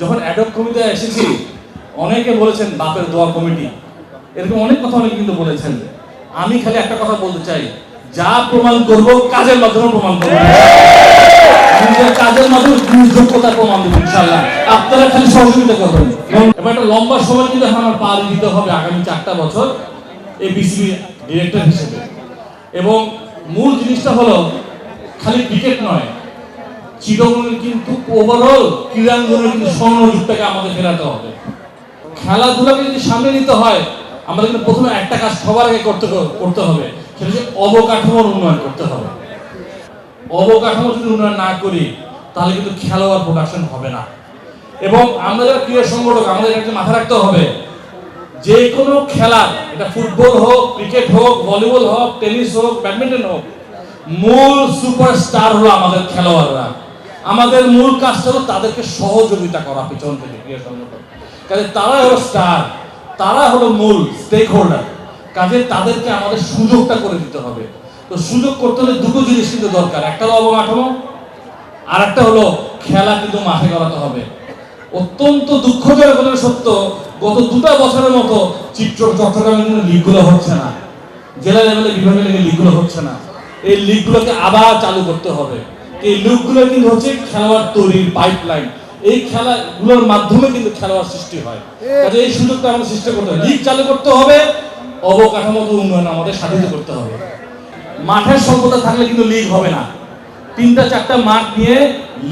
যখন অ্যাডক কমিটিতে এসেছি অনেকে বলেছেন বাপের দোয়া কমিটি, এরকম অনেক কথা অনেকে কিন্তু বলেছেন। আমি খালি একটা কথা বলতে চাই, যা প্রমাণ করব কাজের মাধ্যমে প্রমাণ করব, নিজের কাজের মাধ্যমে যোগ্যতা প্রমাণ দেবো ইনশাআল্লাহ। আপনারা খালি সহযোগিতা করবেন। এবার একটা লম্বা সময় কিন্তু আমার পার দিতে হবে আগামী 4টা বছর এই বিসিবি ডিরেক্টর হিসেবে। এবং মূল জিনিসটা হলো খালি ক্রিকেট নয়, চিরগণের কিন্তু ওভারঅল ক্রীড়াঙ্গনের কিন্তু স্বর্ণযুগটাকে আমাদের ফেরাতে হবে। খেলাধুলাকে যদি সামনে নিতে হয় আমাদের কিন্তু প্রথমে একটা কাজ সবার আগে করতে হবে, সেটা হচ্ছে অবকাঠামোর উন্নয়ন করতে হবে। অবকাঠামো যদি উন্নয়ন না করি তাহলে কিন্তু খেলোয়াড় প্রোডাকশন হবে না। এবং আমরা যারা ক্রীড়া সংগঠক আমাদের একটা মাথা রাখতে হবে, যে কোনো খেলা, এটা ফুটবল হোক, ক্রিকেট হোক, ভলিবল হোক, টেনিস হোক, ব্যাডমিন্টন হোক, মূল সুপারস্টার হলো আমাদের খেলোয়াড়রা। আমাদের মূল কাজটা হলো তাদেরকে সহযোগিতা করা পিছন থেকে ক্রীড়া সংগঠন। কাজে তারা হলো স্টার, তারা হলো মূল স্টেক হোল্ডার। কাজে তাদেরকে আমাদের সুযোগটা করে দিতে হবে। তো সুযোগ করতে হলে দুটো জিনিস কিন্তু দরকার, একটা হলো অবকাঠামো, আর একটা হলো খেলা কিন্তু মাঠে করাতে হবে। অত্যন্ত দুঃখজনক হলে সত্য, গত 2টা বছরের মতো চট্টগ্রামে কিন্তু লিগগুলো হচ্ছে না, জেলা লেভেলে বিভাগ লেভেলে লিগগুলো হচ্ছে না। এই লিগগুলোকে আবার চালু করতে হবে। এই লিগগুলো কিন্তু হচ্ছে খেলোয়াড় তৈরির পাইপলাইন। এই খেলাগুলোর মাধ্যমে কিন্তু খেলোয়াড় সৃষ্টি হয়। কাজে এই সুযোগটা আমাদের সৃষ্টি করতে হবে, লিগ চালু করতে হবে, অবকাঠামোগত উন্নয়ন আমাদের সাধিত করতে হবে। মাঠের স্বল্পতা থাকলে কিন্তু লিগ হবে না, 3টা-4টা মাঠ নিয়ে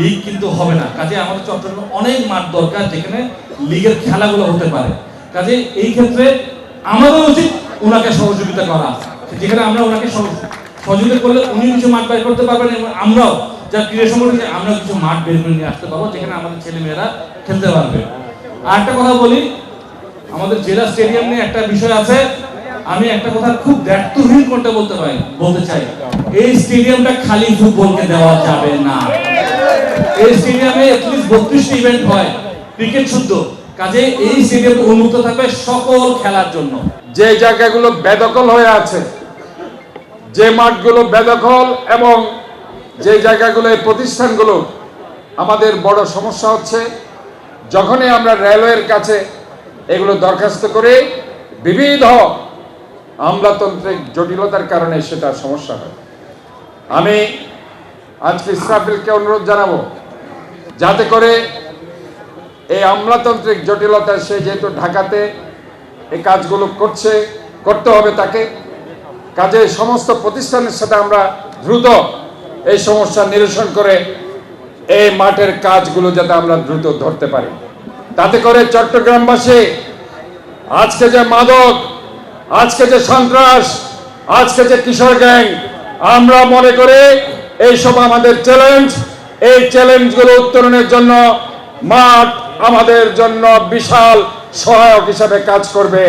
লিগ কিন্তু হবে না। কাজে আমাদের চট্টগ্রামে অনেক মাঠ দরকার যেখানে লিগের খেলাগুলো হতে পারে। কাজে এই ক্ষেত্রে আমাদের উচিত ওনাকে সহযোগিতা করা, যেখানে আমরা ওনাকে সহযোগিতা করলে উনি কিছু মাঠ বের করতে পারবেন এবং আমরাও যারা ক্রীড়া সংগঠন আমরা কিছু মাঠ বের করে নিয়ে আসতে পারবো যেখানে আমাদের ছেলেমেয়েরা খেলতে পারবে। আর একটা কথা বলি, আমাদের জেলা স্টেডিয়াম নিয়ে একটা বিষয় আছে। আমি একটা কথা খুব দায়িত্বহীন করতে বলতে চাই, এই স্টেডিয়ামটা খালি ফুটবলকে দেওয়া যাবে না। এই স্টেডিয়ামে অ্যাটলিস্ট 32টি ইভেন্ট হয়, ক্রিকেট শুদ্ধ। কাজে এই স্টেডিয়াম উন্মুক্ত থাকবে সকল খেলার জন্য। যে জায়গাগুলো বেদখল হয়ে আছে, যে মাঠগুলো বেদখল এবং যে জায়গাগুলো এই প্রতিষ্ঠানগুলো, আমাদের বড় সমস্যা হচ্ছে যখনই আমরা রেলওয়ের কাছে এগুলো দরখাস্ত করি বিবিধ আমলাতান্ত্রিক জটিলতার কারণে সেটা সমস্যা হয়। আমি আজকে ইসরাফিলকে অনুরোধ জানাবো যাতে করে এই আমলাতান্ত্রিক জটিলতা, সে যেহেতু ঢাকাতে এই কাজগুলো করতে হবে তাকে, কাজে সমস্ত প্রতিষ্ঠানের সাথে আমরা দ্রুত এই সমস্যা নিরসন করে এই মাঠের কাজগুলো যাতে আমরা দ্রুত ধরতে পারি, তাতে করে চট্টগ্রামবাসী আজকে যে মাদক, আজকে যে সন্ত্রাস, আজকে যে কিশোর গ্যাং, আমরা মনে করি এইসব আমাদের চ্যালেঞ্জ। এই চ্যালেঞ্জগুলো উত্তরণের জন্য মাঠ আমাদের জন্য বিশাল সহায়ক হিসাবে কাজ করবে।